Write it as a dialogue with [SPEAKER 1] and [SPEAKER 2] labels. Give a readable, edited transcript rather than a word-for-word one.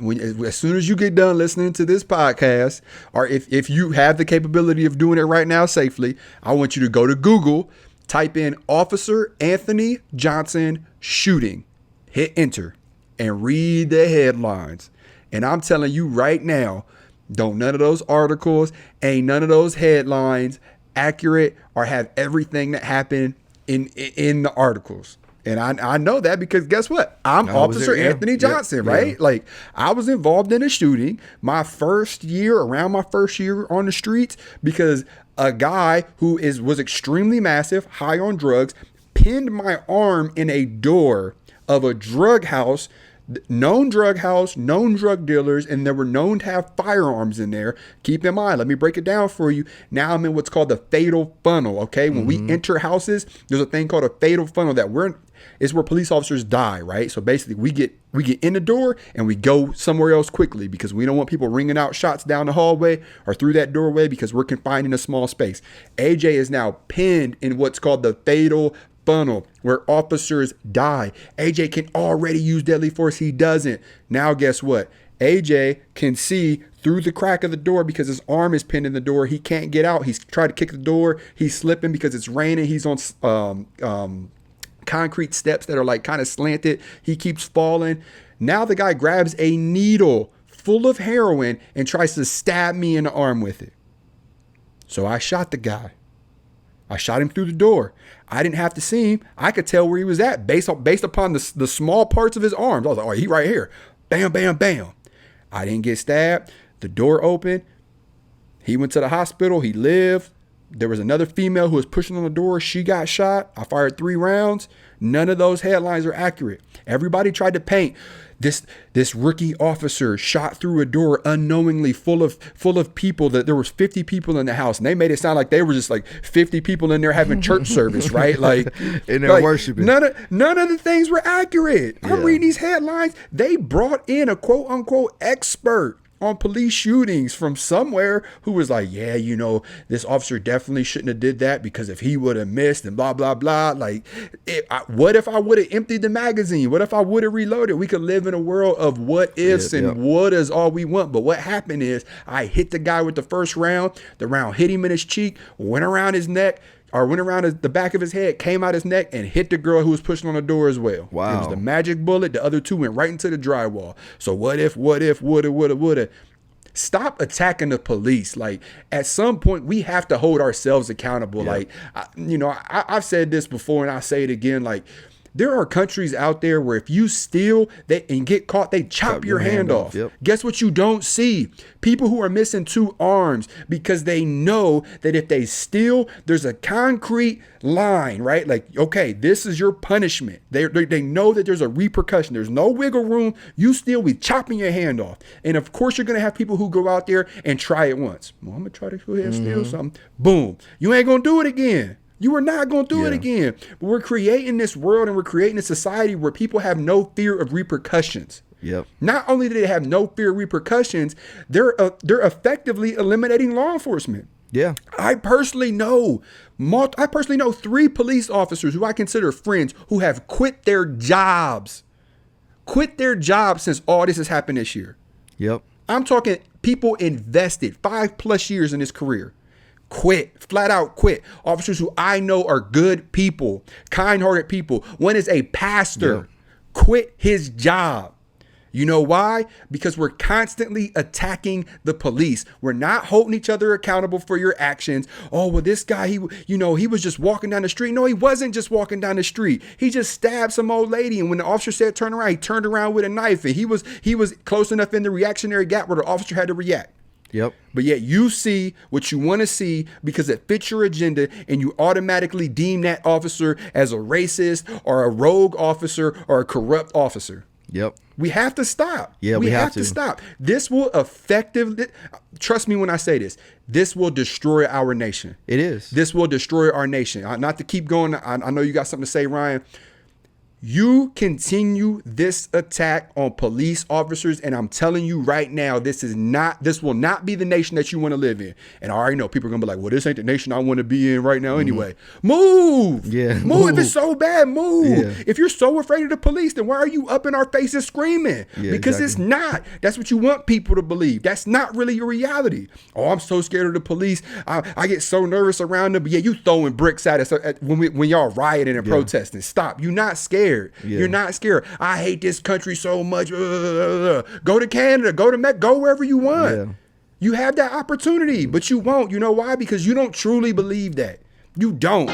[SPEAKER 1] as soon as you get done listening to this podcast, or if you have the capability of doing it right now safely, I want you to go to Google, type in Officer Anthony Johnson shooting, hit enter, and read the headlines. And I'm telling you right now, don't none of those articles, ain't none of those headlines accurate or have everything that happened in the articles. And I know that because guess what? I'm Officer Anthony Johnson, right? Yeah. Like, I was involved in a shooting around my first year on the streets, because a guy who was extremely massive, high on drugs, pinned my arm in a door of a drug house, known drug dealers, and they were known to have firearms in there. Keep in mind, let me break it down for you. Now I'm in what's called the fatal funnel, okay? When we enter houses, there's a thing called a fatal funnel it's where police officers die, right? So basically we get in the door and we go somewhere else quickly because we don't want people ringing out shots down the hallway or through that doorway because we're confined in a small space. AJ is now pinned in what's called the fatal funnel where officers die. AJ can already use deadly force. He doesn't. Now guess what? AJ can see through the crack of the door because his arm is pinned in the door. He can't get out. He's tried to kick the door. He's slipping because it's raining. He's on concrete steps that are like kind of slanted. He keeps falling. Now the guy grabs a needle full of heroin and tries to stab me in the arm with it. So I shot the guy. I shot him through the door. I didn't have to see him. I could tell where he was at based upon the small parts of his arms. I was like, oh, he right here. Bam, bam, bam. I didn't get stabbed. The door opened. He went to the hospital. He lived. There was another female who was pushing on the door. She got shot. I fired 3 rounds. None of those headlines are accurate. Everybody tried to paint this rookie officer shot through a door unknowingly full of people, that there was 50 people in the house, and they made it sound like they were just like 50 people in there having church service, right? Like,
[SPEAKER 2] and they're worshiping.
[SPEAKER 1] None of the things were accurate. I'm reading these headlines. They brought in a quote unquote expert on police shootings from somewhere who was like, yeah, this officer definitely shouldn't have did that because if he would have missed and blah, blah, blah. Like, what if I would have emptied the magazine? What if I would have reloaded? We could live in a world of what ifs and what is all we want. But what happened is I hit the guy with the first round. The round hit him in his cheek, went around his neck, or went around the back of his head, came out his neck, and hit the girl who was pushing on the door as well.
[SPEAKER 2] Wow.
[SPEAKER 1] It was the magic bullet. The other 2 went right into the drywall. So what if, woulda. Stop attacking the police. Like, at some point, we have to hold ourselves accountable.
[SPEAKER 2] Yeah.
[SPEAKER 1] Like, I've said this before, and I'll say it again. Like, there are countries out there where if you steal and get caught, they chop your hand off.
[SPEAKER 2] Yep.
[SPEAKER 1] Guess what you don't see? People who are missing 2 arms because they know that if they steal, there's a concrete line, right? Like, okay, this is your punishment. They know that there's a repercussion. There's no wiggle room. You steal, we chopping your hand off. And of course, you're going to have people who go out there and try it once. Well, I'm going to try to go ahead and steal something. Boom. You ain't going to do it again. You are not going to do it again. But we're creating this world and we're creating a society where people have no fear of repercussions.
[SPEAKER 2] Yep.
[SPEAKER 1] Not only do they have no fear of repercussions, they're effectively eliminating law enforcement.
[SPEAKER 2] Yeah.
[SPEAKER 1] I personally know 3 police officers who I consider friends who have quit their jobs. Since all this has happened this year.
[SPEAKER 2] Yep.
[SPEAKER 1] I'm talking people invested 5+ years in his career. Flat out quit. Officers who I know are good people, kind-hearted people. One is a pastor, quit his job. You know why? Because we're constantly attacking the police. We're not holding each other accountable for your actions. Oh, well, this guy, he was just walking down the street. No, he wasn't just walking down the street. He just stabbed some old lady. And when the officer said turn around, he turned around with a knife. And he was close enough in the reactionary gap where the officer had to react.
[SPEAKER 2] Yep.
[SPEAKER 1] But yet you see what you want to see because it fits your agenda, and you automatically deem that officer as a racist or a rogue officer or a corrupt officer.
[SPEAKER 2] Yep.
[SPEAKER 1] We have to stop.
[SPEAKER 2] Yeah,
[SPEAKER 1] we have to stop. This will trust me when I say this will destroy our nation.
[SPEAKER 2] It is.
[SPEAKER 1] This will destroy our nation. Not to keep going. I know you got something to say, Ryan. You continue this attack on police officers, and I'm telling you right now, this will not be the nation that you want to live in. And I already know people are gonna be like, well, this ain't the nation I want to be in right now anyway. Move.
[SPEAKER 2] Yeah.
[SPEAKER 1] Move. If it's so bad, move.
[SPEAKER 2] Yeah.
[SPEAKER 1] If you're so afraid of the police, then why are you up in our faces screaming?
[SPEAKER 2] Yeah,
[SPEAKER 1] because
[SPEAKER 2] exactly.
[SPEAKER 1] it's not. That's what you want people to believe. That's not really your reality. Oh, I'm so scared of the police. I get so nervous around them. But yeah, you throwing bricks at us when y'all rioting and protesting. Stop. You're not scared.
[SPEAKER 2] Yeah.
[SPEAKER 1] You're not scared. I hate this country so much. Go to Canada. Go to go wherever you want.
[SPEAKER 2] Yeah.
[SPEAKER 1] You have that opportunity, but you won't. You know why? Because you don't truly believe that. You don't.